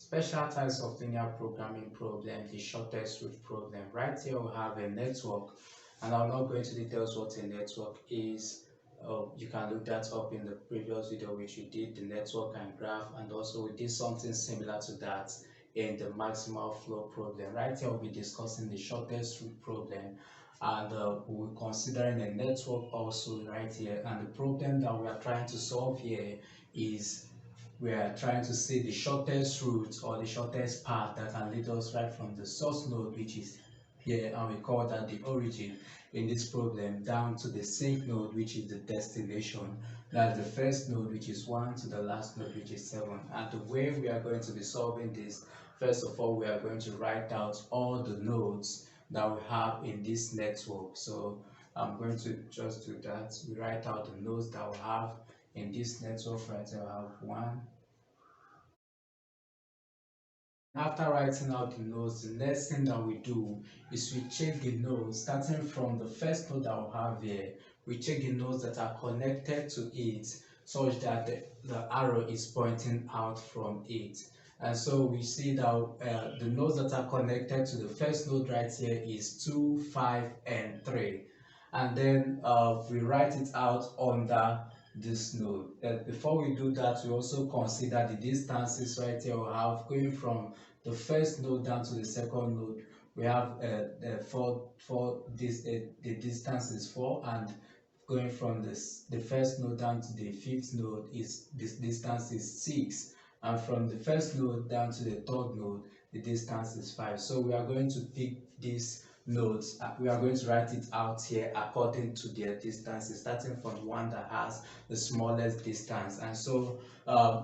Special types of linear programming problem, the shortest route problem. Right here we have a network, and I'll not go into details what a network is. You can look that up in the previous video which we did, the network and graph, and also we did something similar to that in the maximal flow problem. Right here we'll be discussing the shortest route problem, and we're considering a network also right here, and the problem that we are trying to solve here is we are trying to see the shortest route or the shortest path that can lead us right from the source node, which is here, and we call that the origin in this problem, down to the sink node, which is the destination. That's the first node, which is 1, to the last node, which is 7. And the way we are going to be solving this, first of all, we are going to write out all the nodes that we have in this network. So I'm going to just do that. We write out the nodes that we have in this network. Right here, I have 1. After writing out the nodes, the next thing that we do is we check the nodes starting from the first node that we have here. We check the nodes that are connected to it such that the arrow is pointing out from it. And so we see that the nodes that are connected to the first node right here is 2, 5, and 3. And then we write it out under this node. Before we do that, we also consider the distances right here we have going from the first node down to the second node. We have the distance is 4, and going from the first node down to the fifth node is this distance is 6, and from the first node down to the third node the distance is 5. So we are going to pick these nodes. We are going to write it out here according to their distances, starting from one that has the smallest distance. And so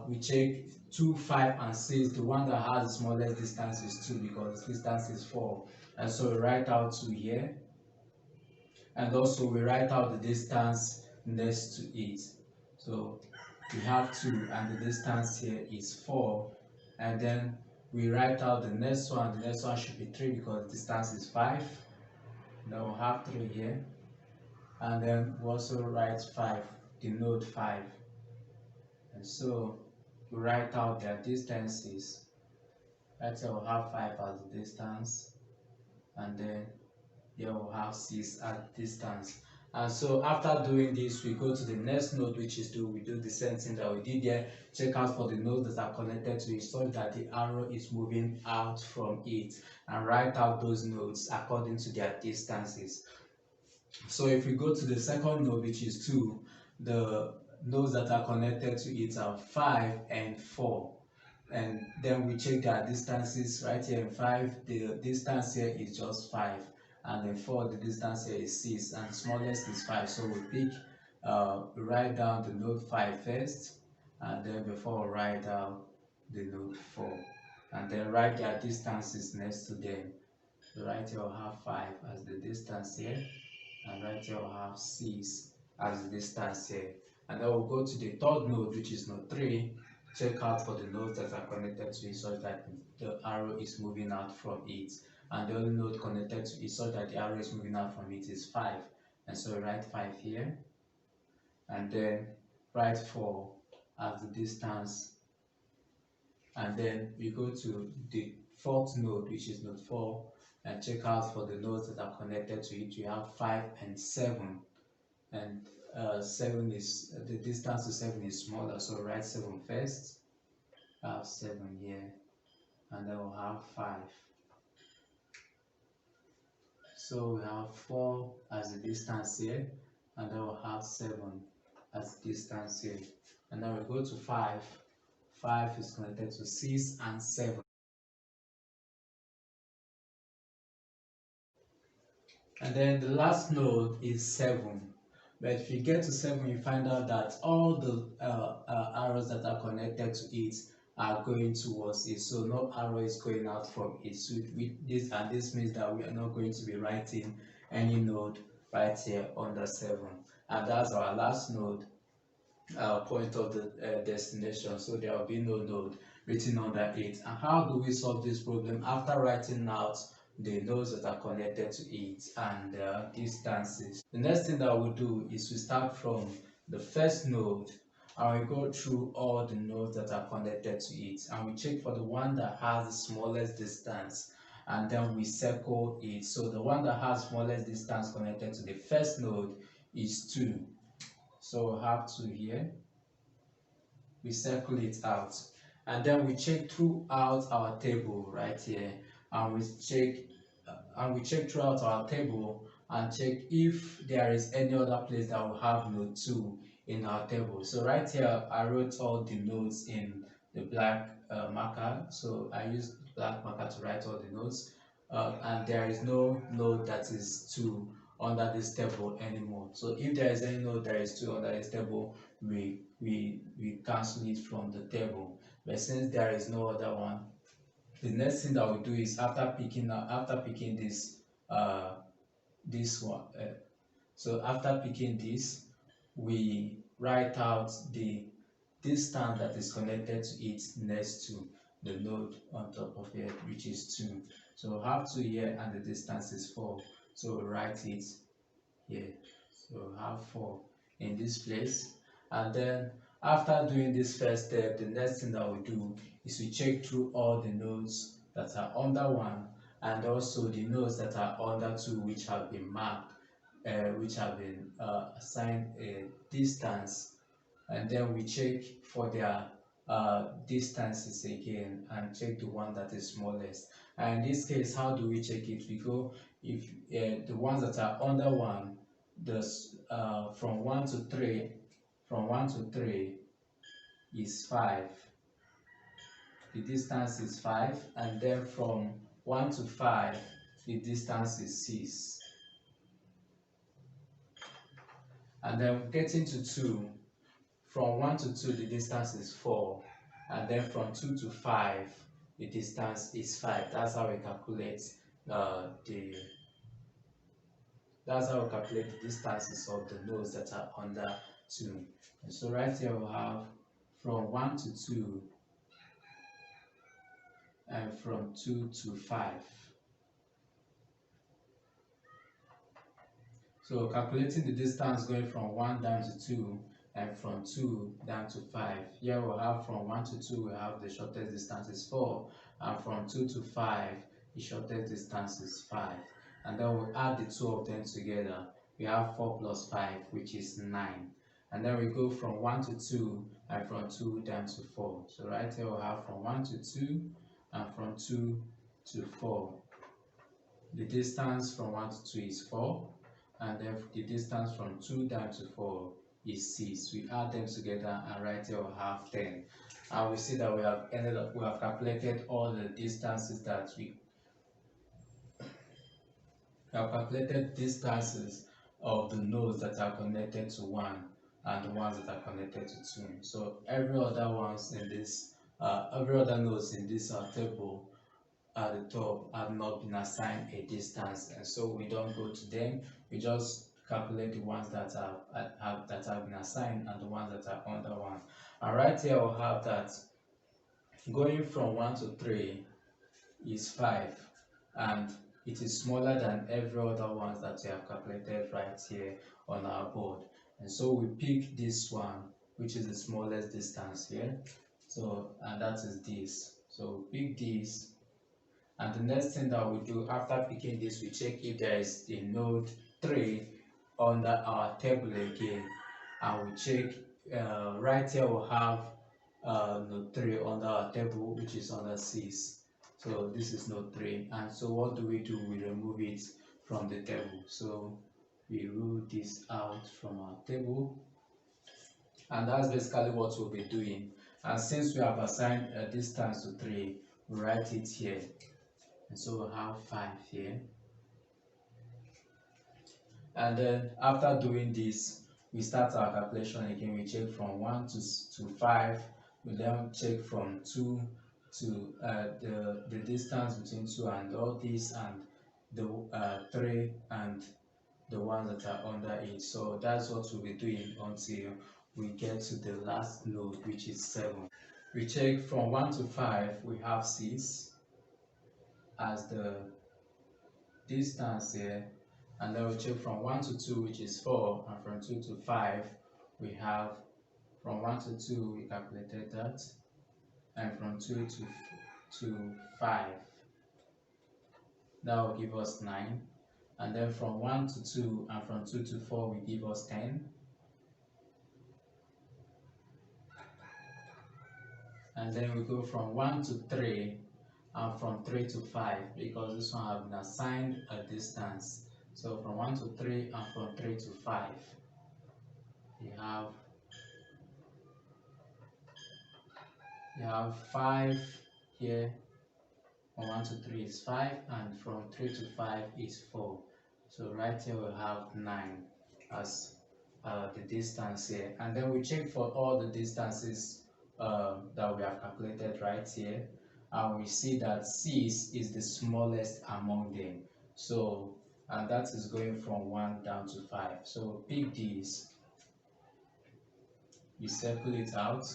we check 2, 5, and 6. The one that has the smallest distance is 2 because the distance is 4. And so we write out 2 here. And also we write out the distance next to it. So we have 2 and the distance here is 4. And then we write out the next one. The next one should be 3 because the distance is 5. Then we'll have 3 here. And then we also write 5, the node 5. And so we write out their distances. Right here we'll have 5 as the distance, and then here we'll have 6 as distance. And so after doing this, we go to the next node, which is we do the same thing that we did there. Check out for the nodes that are connected to it so that the arrow is moving out from it, and write out those nodes according to their distances. So if we go to the second node, which is 2, the nodes that are connected to it are 5 and 4. And then we check their distances. Right here in 5, the distance here is just 5, and then 4, the distance here is 6, and the smallest is 5. So we write down the node 5 first, and then before we write down the node 4, and then write their distances next to them. So right here we'll have 5 as the distance here, and right here we'll have 6 as the distance here. And then we'll go to the third node, which is node 3. Check out for the nodes that are connected to it such that the arrow is moving out from it, and the only node connected to it such that the arrow is moving out from it is 5. And so write 5 here, and then write 4 as the distance. And then we go to the fourth node, which is node 4, and check out for the nodes that are connected to it. We have 5 and 7, and 7 is the distance to 7 is smaller, so write 7 first. I have 7 here, and then we'll have 5. So we have 4 as the distance here, and then we'll have 7 as the distance here. And then we go to 5. 5 is connected to 6 and 7. And then the last node is 7. But if you get to 7, you find out that all the arrows that are connected to it are going towards it. So no arrow is going out from it. So this means that we are not going to be writing any node right here under 7. And that's our last node, point of the destination. So there will be no node written under it. And how do we solve this problem after writing out the nodes that are connected to it and distances? The next thing that we'll do is we start from the first node, and we go through all the nodes that are connected to it, and we check for the one that has the smallest distance, and then we circle it. So the one that has smallest distance connected to the first node is 2. So we have 2 here. We circle it out, and then we check throughout our table right here, and we check throughout our table and check if there is any other place that will have node 2 in our table. So right here I wrote all the nodes in the black marker, so I used black marker to write all the nodes, and there is no node that is 2 under this table anymore. So if there is any node that is 2 under this table, we cancel it from the table. But since there is no other one, the next thing that we do is after picking this one, so after picking this, we write out the distance that is connected to it next to the node on top of it, which is 2. So we have 2 here and the distance is 4, so we write it here. So we have 4 in this place, and then after doing this first step, the next thing that we do is we check through all the nodes that are under 1 and also the nodes that are under 2, which have been marked, which have been assigned a distance, and then we check for their distances again and check the one that is smallest. And in this case, how do we check it? We go, if the ones that are under 1, from 1 to 3, from 1 to 3 is 5, the distance is 5, and then from 1 to 5 the distance is 6, and then getting to 2, from 1 to 2 the distance is 4, and then from 2 to 5 the distance is 5. That's how we calculate the distances of the nodes that are under 2. And so right here we have from 1 to 2 and from 2 to 5. So calculating the distance going from 1 down to 2 and from 2 down to 5. Here we have from 1 to 2 we have the shortest distance is 4, and from 2 to 5 the shortest distance is 5. And then we add the two of them together. We have 4 plus 5, which is 9. And then we go from 1 to 2 and from 2 down to 4. So right here we have from 1 to 2 and from 2 to 4. The distance from 1 to 2 is 4, and then the distance from 2 down to 4 is 6. We add them together and right here we have 10. And we see that we have calculated all the distances that we have calculated distances of the nodes that are connected to 1 and the ones that are connected to 2. So every other nodes in this table at the top have not been assigned a distance, and so we don't go to them. We just calculate the ones that have been assigned and the ones that are under 1. And right here we'll have that going from 1 to 3 is 5, and it is smaller than every other ones that we have calculated right here on our board. And so we pick this one, which is the smallest distance here. So, and that is this. So we pick this, and the next thing that we do after picking this, we check if there is the node 3 under our table again, and we check right here we have node 3 under our table, which is under 6. So this is node 3, and so what do? We remove it from the table. So we rule this out from our table, and that's basically what we'll be doing. And since we have assigned a distance to 3, we write it here, and so we have 5 here. And then after doing this, we start our calculation again. We check from 1 to 5. We then check from 2 to the distance between 2 and all this, and the 3 and the ones that are under it. So that's what we'll be doing until we get to the last node, which is 7. We check from 1 to 5. We have 6 as the distance here, and then we check from 1 to 2, which is 4, and from 2 to 5 we have From 1 to 2, we calculated that, and from 2 to 5, that will give us 9. And then from 1 to 2 and from 2 to 4 will give us 10. And then we go from 1 to 3 and from 3 to 5, because this one have been assigned a distance. So from 1 to 3 and from 3 to 5, you have 5 here. From 1 to 3 is 5, and from 3 to 5 is 4. So right here we have 9 as the distance here. And then we check for all the distances that we have calculated right here. And we see that 6 is the smallest among them. So, and that is going from 1 down to 5. So pick this, we circle it out,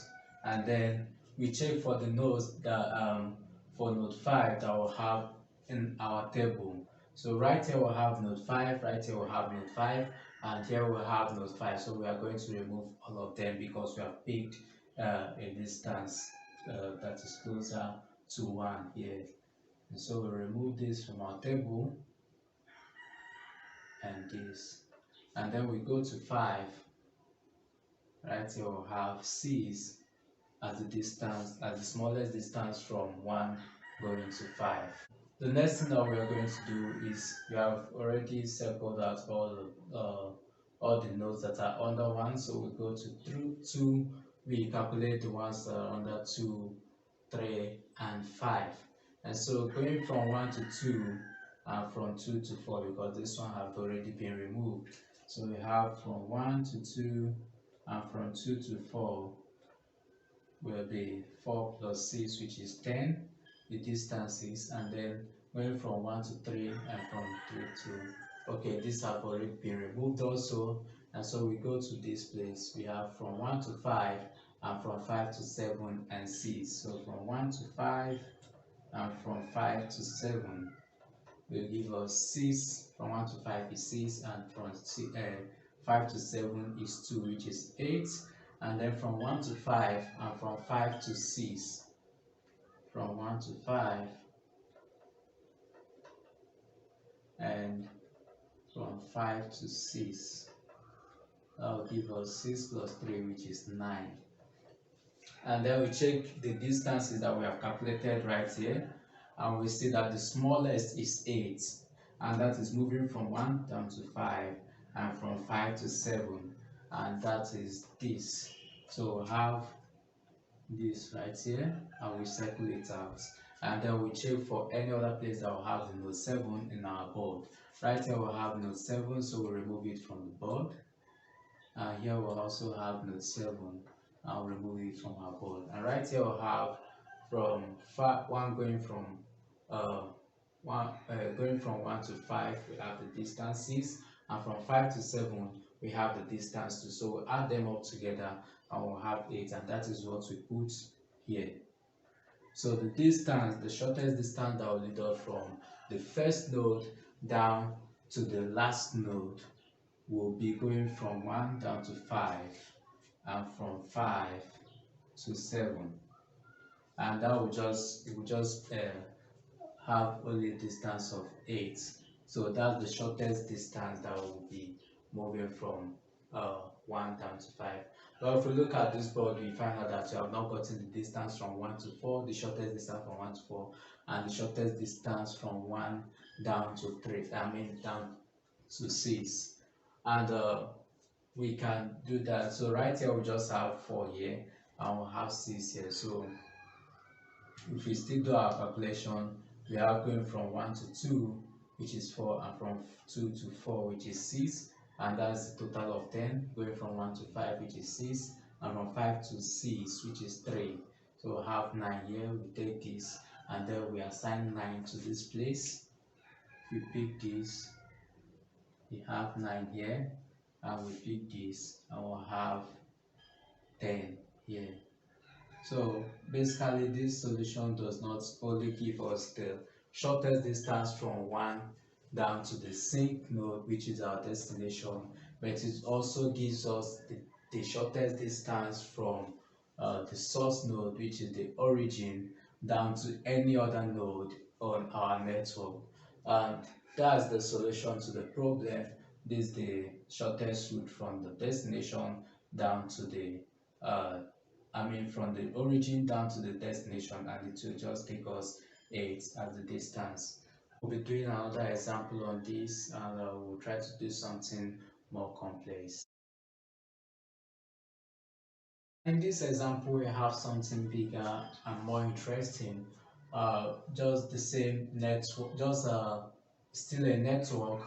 and then we check for the nodes that for node 5 that we'll have in our table. So right here we'll have node 5, right here we'll have node 5, and here we'll have node 5. So we are going to remove all of them because we have picked a distance that is closer to 1 here. And so we remove this from our table and this. And then we go to 5. Right here we'll have 6 as the distance, as the smallest distance from 1 going to 5. The next thing that we are going to do is we have already circled out all the nodes that are under 1. So we go to through 2, we calculate the ones that are under 2, 3, and 5. And so going from 1 to 2 and from 2 to 4, because this one have already been removed. So we have from 1 to 2 and from 2 to 4 will be 4 plus 6, which is 10, the distances. And then going from 1 to 3 and from 3 to, okay, these have already been removed also. And so we go to this place, we have from 1 to 5 and from 5 to 7 and 6. So from 1 to 5 and from 5 to 7 will give us 6. From 1 to 5 is 6, and from 5 to 7 is 2, which is 8. And then from 1 to 5 and from 5 to 6, from 1 to 5 and from 5 to 6, that will give us 6 plus 3, which is 9. And then we check the distances that we have calculated right here, and we see that the smallest is 8, and that is moving from 1 down to 5 and from 5 to 7, and that is this. So we have this right here, and we circle it out, and then we check for any other place that will have the node 7 in our board. Right here we'll have node 7, so we remove it from the board, and here we'll also have node 7, and remove it from our board. And right here we'll have from 1 going from 1 to 5, we have the distances, and from 5 to 7 we have the distance too. So we'll add them up together and we'll have 8, and that is what we put here. So the distance, the shortest distance that will lead us from the first node down to the last node will be going from 1 down to 5 and from 5 to 7, and that will just have only a distance of 8. So that's the shortest distance that will be moving from 1 down to 5. But if we look at this board, we find out that you have not gotten the distance from 1 to 4, the shortest distance from 1 to 4, and the shortest distance from 1 down to 3, down to 6. And we can do that. So right here we just have 4 here, and we'll have 6 here. So if we still do our calculation, we are going from 1 to 2, which is 4, and from 2 to 4, which is 6, and that's a total of 10. Going from 1 to 5, which is 6, and from 5 to 6, which is 3. So we have 9 here. We take this, and then we assign 9 to this place. We pick this, we have 9 here, and we pick this, and we'll have 10 here. So basically this solution does not only give us the shortest distance from 1 down to the sink node, which is our destination, but it also gives us the shortest distance from the source node, which is the origin, down to any other node on our network. And that's the solution to the problem. This is the shortest route from the destination down to the from the origin down to the destination, and it will just take us 8 as the distance. We'll be doing another example on this, and we'll try to do something more complex. In this example, we have something bigger and more interesting. Just the same network, just still a network,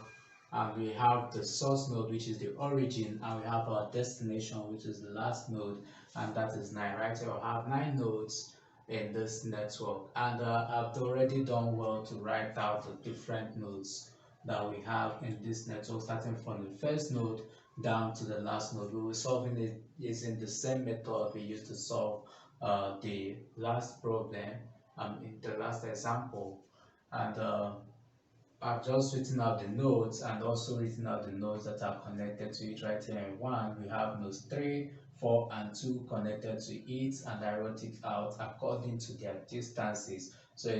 and we have the source node, which is the origin, and we have our destination, which is the last node, and that is 9. Right here, we have 9 nodes in this network, and I've already done well to write out the different nodes that we have in this network, starting from the first node down to the last node. We will solving it using the same method we used to solve the last problem in the last example. And I've just written out the nodes and also written out the nodes that are connected to it. Right here in 1, we have nodes 3, 4, and 2 connected to it, and I wrote it out according to their distances. So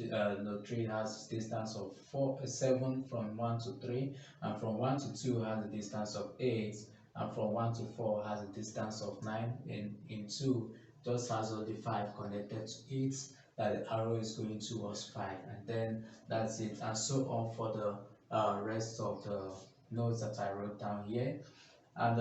node 3 has distance of 7 from 1 to 3, and from 1 to 2 has a distance of 8, and from 1 to 4 has a distance of 9. In 2 just has only 5 connected to it, that the arrow is going towards 5, and then that's it, and so on for the rest of the nodes that I wrote down here. And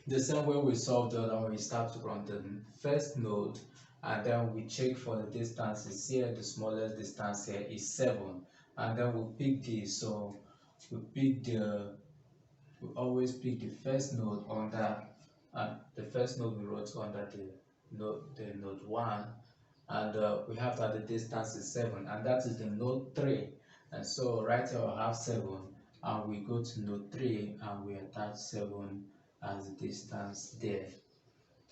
the same way we solve the other one, we start from the first node, and then we check for the distances. Here the smallest distance here is 7, and then we pick this. So we always pick the first node under, and the first node we wrote under the node 1, and we have that the distance is 7, and that is the node 3. And so right here we have 7, and we go to node 3 and we attach 7 as the distance there.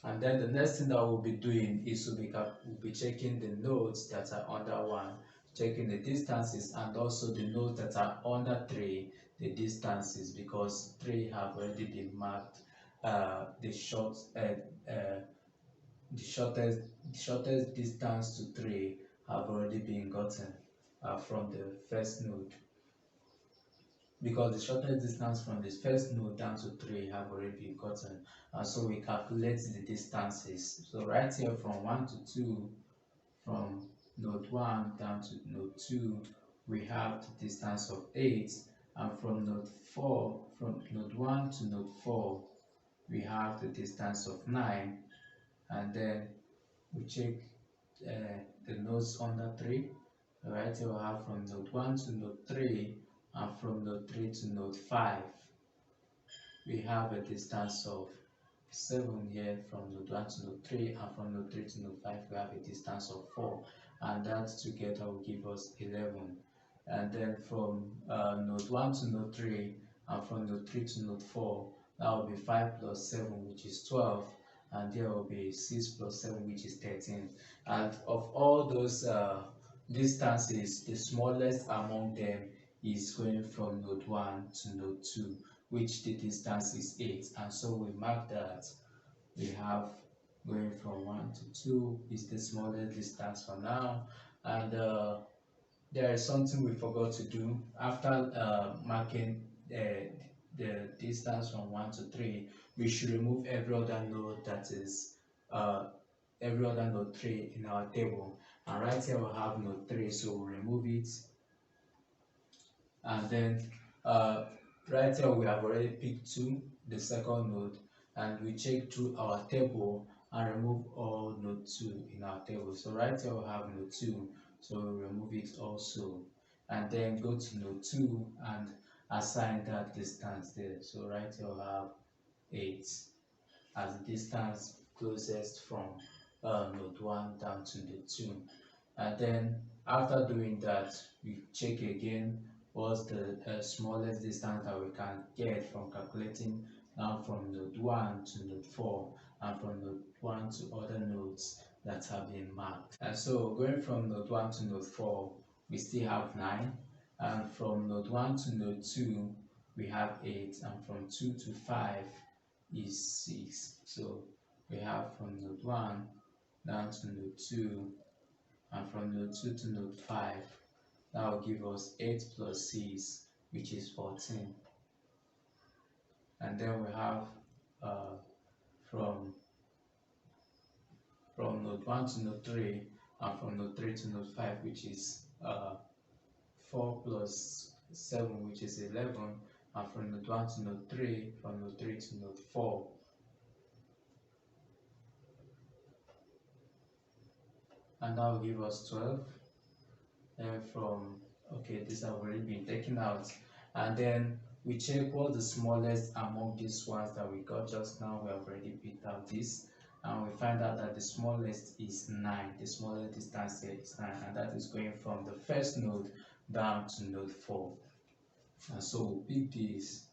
And then the next thing that we'll be doing is we'll be checking the nodes that are under 1, checking the distances, and also the nodes that are under 3, the distances, because 3 have already been marked. The shortest distance to 3 have already been gotten from the first node, because the shortest distance from the first node down to 3 have already been gotten. So we calculate the distances. So right here from 1 to 2, from node 1 down to node 2, we have the distance of 8, and from node 1 to node 4, we have the distance of 9, and then we check the nodes under 3. Right here we have from node 1 to node 3, and from node 3 to node 5, we have a distance of 7 here from node 1 to node 3, and from node 3 to node 5 we have a distance of 4, and that together will give us 11. And then from node 1 to node 3, and from node 3 to node 4, that will be 5 plus 7, which is 12, and there will be 6 plus 7, which is 13. And of all those distances, the smallest among them is going from node 1 to node 2, which the distance is 8, and so we mark that. We have going from 1 to 2 is the smallest distance for now. And there is something we forgot to do after marking the distance from 1 to 3. We should remove every other node that is every other node 3 in our table, and right here we have node 3, so we'll remove it. And then right here we have already picked 2, the second node, and we check through our table and remove all node 2 in our table. So right here we have node 2, so we remove it also, and then go to node 2 and assign that distance there. So right here we have 8 as the distance closest from node 1 down to node 2. And then after doing that, we check again what's the smallest distance that we can get from calculating now from node 1 to node 4, and from node 1 to other nodes that have been marked. And so going from node 1 to node 4, we still have 9, and from node 1 to node 2, we have 8, and from 2 to 5, is 6. So we have from node 1 down to node 2, and from node 2 to node 5. That will give us 8 plus 6, which is 14. And then we have uh, from node 1 to node 3, and from node 3 to node 5, which is 4 plus 7, which is 11, and from node 1 to node 3, from node 3 to node 4, and that will give us 12. Then from, okay, these have already been taken out, and then we check what the smallest among these ones that we got just now. We have already picked out this, and we find out that the smallest is 9. The smallest distance here is 9, and that is going from the first node down to node 4. And so we pick this,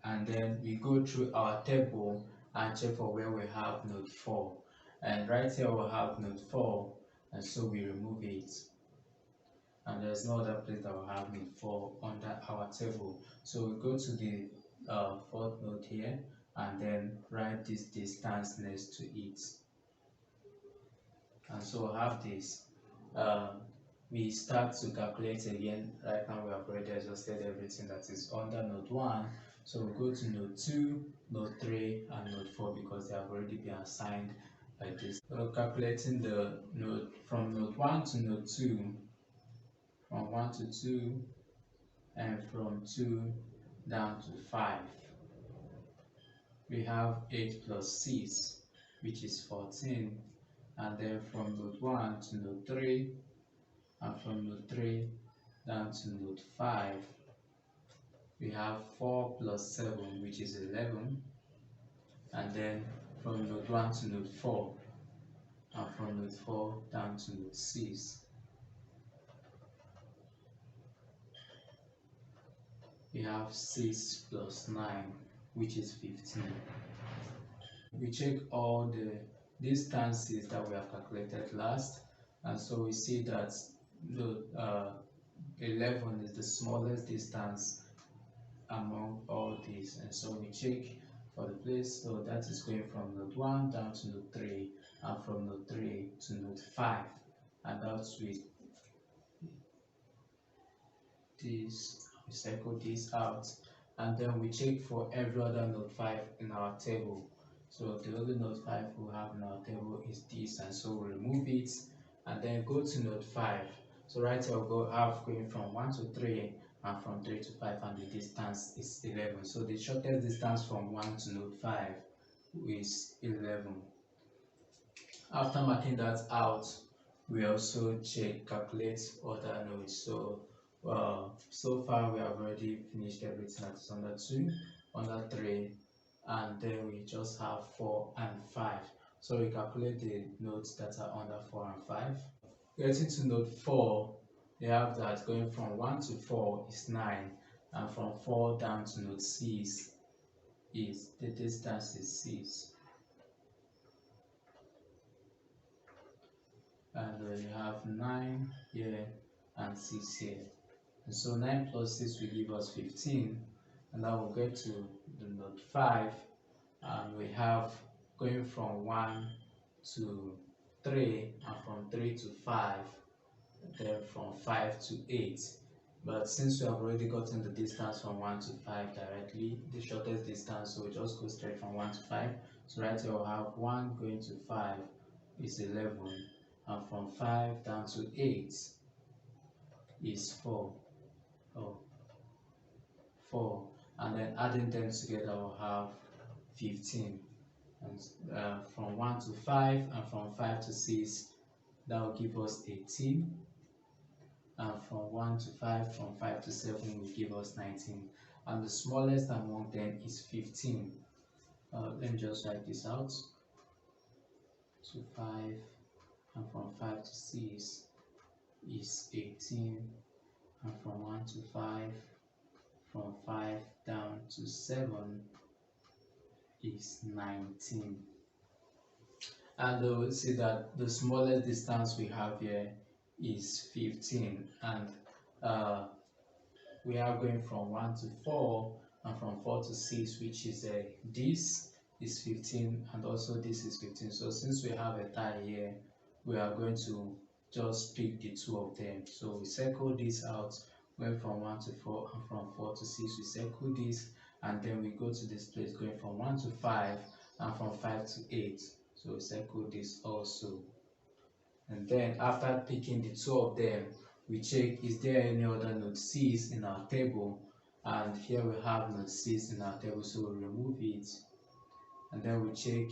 and then we go through our table and check for where we have node 4. And right here we have node 4, and so we remove it. And there's no other place that will have node 4 under our table. So we go to the fourth node here, and then write this distance next to it. And so we'll have this. We start to calculate again. Right now we have already exhausted everything that is under node 1. So we go to node 2, node 3, and node 4 because they have already been assigned like this. So calculating the node from node 1 to node 2, from 1 to 2, and from 2 down to 5. We have 8 plus 6, which is 14, and then from node 1 to node 3, and from node 3 down to node 5, we have 4 plus 7, which is 11, and then from node 1 to node 4, and from node 4 down to node 6, we have 6 plus 9, which is 15. We check all the distances that we have calculated last, and so we see that the 11 is the smallest distance among all these, and so we check for the place. So that is going from node 1 down to node 3, and from node 3 to node 5, and that's with this. We circle this out, and then we check for every other node 5 in our table. So the only node 5 we have in our table is this, and so we remove it, and then go to node 5. So right here we'll go have going from 1 to 3, and from 3 to 5, and the distance is 11. So the shortest distance from 1 to node 5 is 11. After marking that out, we also calculate other nodes. So so far we have already finished everything that is under 2, under 3, and then we just have 4 and 5. So we calculate the nodes that are under 4 and 5. Getting to node 4, we have that going from 1 to 4 is 9, and from 4 down to node 6 is the distance is 6. And we have 9 here and 6 here. And so 9 plus 6 will give us 15, and now we'll get to the node 5, and we have going from 1 to 3, and from 3 to 5, then from 5 to 8. But since we have already gotten the distance from 1 to 5 directly, the shortest distance, so we just go straight from 1 to 5. So right here we'll have 1 going to 5 is 11, and from 5 down to 8 is 4. Oh, 4, and then adding them together we'll have 15. And from 1 to 5, and from 5 to 6, that will give us 18, and from 1 to 5, from 5 to 7 will give us 19, and the smallest among them is 15. Let me just write this out. To 5, and from 5 to 6 is 18, and from 1 to 5, from 5 down to 7 is 19. And we'll see that the smallest distance we have here is 15, and we are going from 1 to 4, and from 4 to 6, which is this is 15, and also this is 15. So since we have a tie here, we are going to just pick the two of them. So we circle this out, going from 1 to 4, and from 4 to 6 we circle this, and then we go to this place going from 1 to 5, and from 5 to 8. So we circle this also. And then after picking the two of them, we check is there any other node 6 in our table, and here we have node 6 in our table, so we remove it. And then we check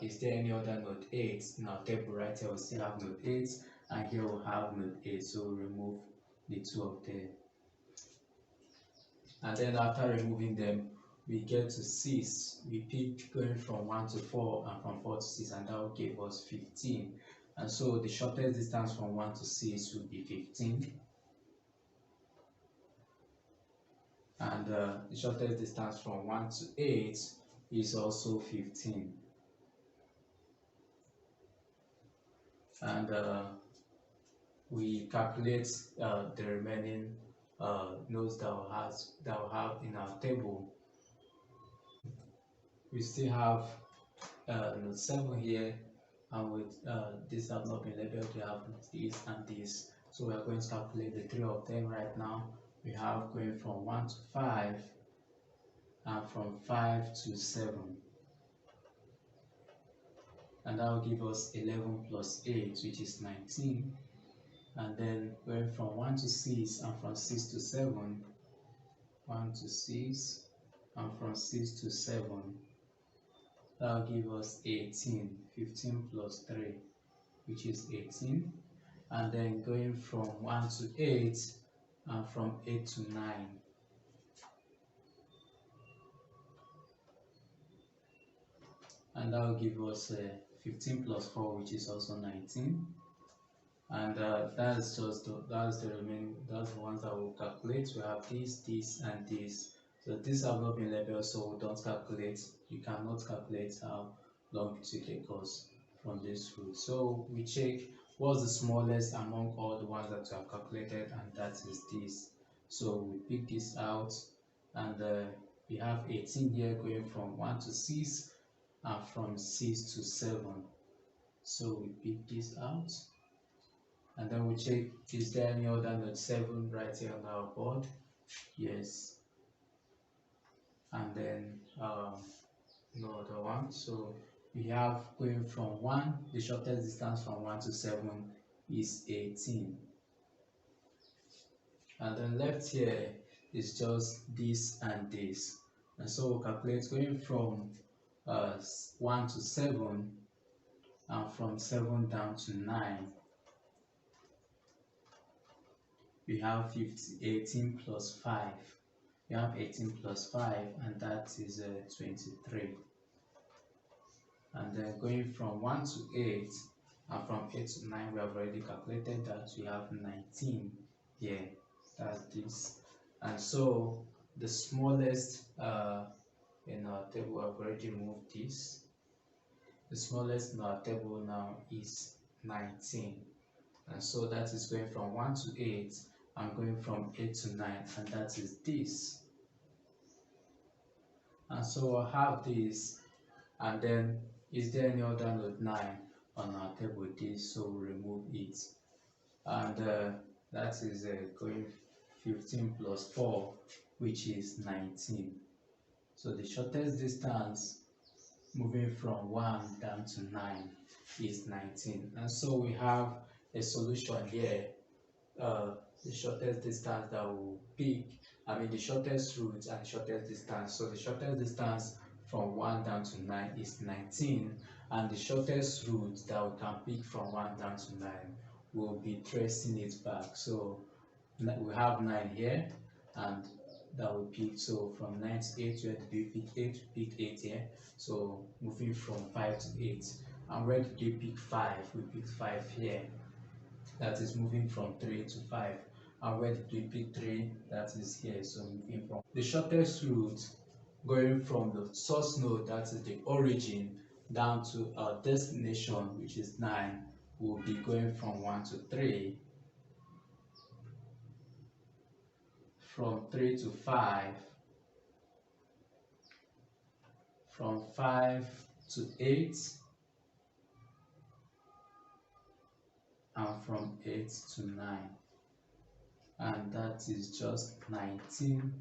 is there any other node 8 in our table. Right here we still have node 8, and here we have node 8, so we remove the two of them. And then after removing them, we get to 6. We pick going from 1 to 4 and from 4 to 6, and that will give us 15. And so the shortest distance from 1 to 6 would be 15. And the shortest distance from 1 to 8 is also 15. And we calculate the remaining nodes that we have in our table. We still have node 7 here, and with this have not been labeled, we have this and this. So we are going to calculate the three of them right now. We have going from 1 to 5 and from 5 to 7. And that will give us 11 plus 8, which is 19. And then going from 1 to 6 and from 6 to 7, 1 to 6 and from 6 to 7, that will give us 18. 15 plus 3, which is 18. And then going from 1 to 8 and from 8 to 9, and that will give us 15 plus 4, which is also 19. And that's the remaining, that's the ones that we'll calculate. We have this and this. So these have not been labeled, so we don't calculate. You cannot calculate how long it will take us from this route. So we check what's the smallest among all the ones that we have calculated, and that is this. So we pick this out, and we have 18 here going from 1 to 6 and from 6 to 7. So we pick this out, and then we check is there any other node 7 right here on our board. Yes. And then no other one. So we have going from 1, the shortest distance from 1 to 7 is 18. And then left here is just this and this. And so we'll calculate going from 1 to 7 and from 7 down to 9. We have 18 plus 5. We have 18 plus 5, and that is 23. And then going from 1 to 8 and from 8 to 9, we have already calculated that we have 19 here. That's this. And so the smallest in our table, I've already moved this. The smallest in our table now is 19. And so that is going from 1 to 8 and going from 8 to 9, and that is this. And so I have this, and then is there any other node 9 on our table? This, so we remove it. And that is going 15 plus 4, which is 19. So the shortest distance moving from 1 down to 9 is 19. And so we have a solution here. The shortest distance that we'll pick, the shortest route and the shortest distance. So the shortest distance from 1 down to 9 is 19, and the shortest route that we can pick from 1 down to 9, we'll be tracing it back. So we have 9 here, and that we pick. So from 9 to 8, where did we pick 8? We pick 8 here. So moving from 5 to 8, and where did we pick 5? We picked 5 here. That is moving from 3 to 5. And where did we pick 3? That is here. So moving from the shortest route going from the source node, that is the origin, down to our destination, which is 9, will be going from 1 to 3, from 3 to 5, from 5 to 8, and from 8 to 9, and that is just 19.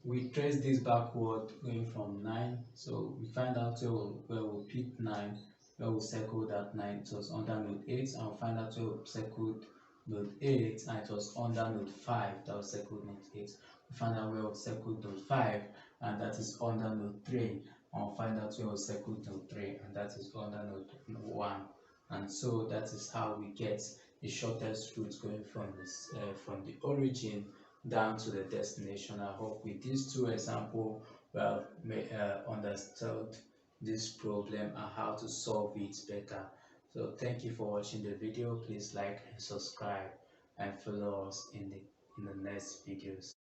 We trace this backward going from 9, so we find out where we picked 9, where we circled that 9, it was under node 8, and we find out where we circled node 8, and it was under node 5, that was circled node 8. We find out where we circled node 5, and that is under node 3, and we find out where we circled node 3, and that is under node 1. And so that is how we get the shortest route going from from the origin down to the destination. I hope with these two examples we have understood this problem and how to solve it better. So thank you for watching the video. Please like and subscribe and follow us in the next videos.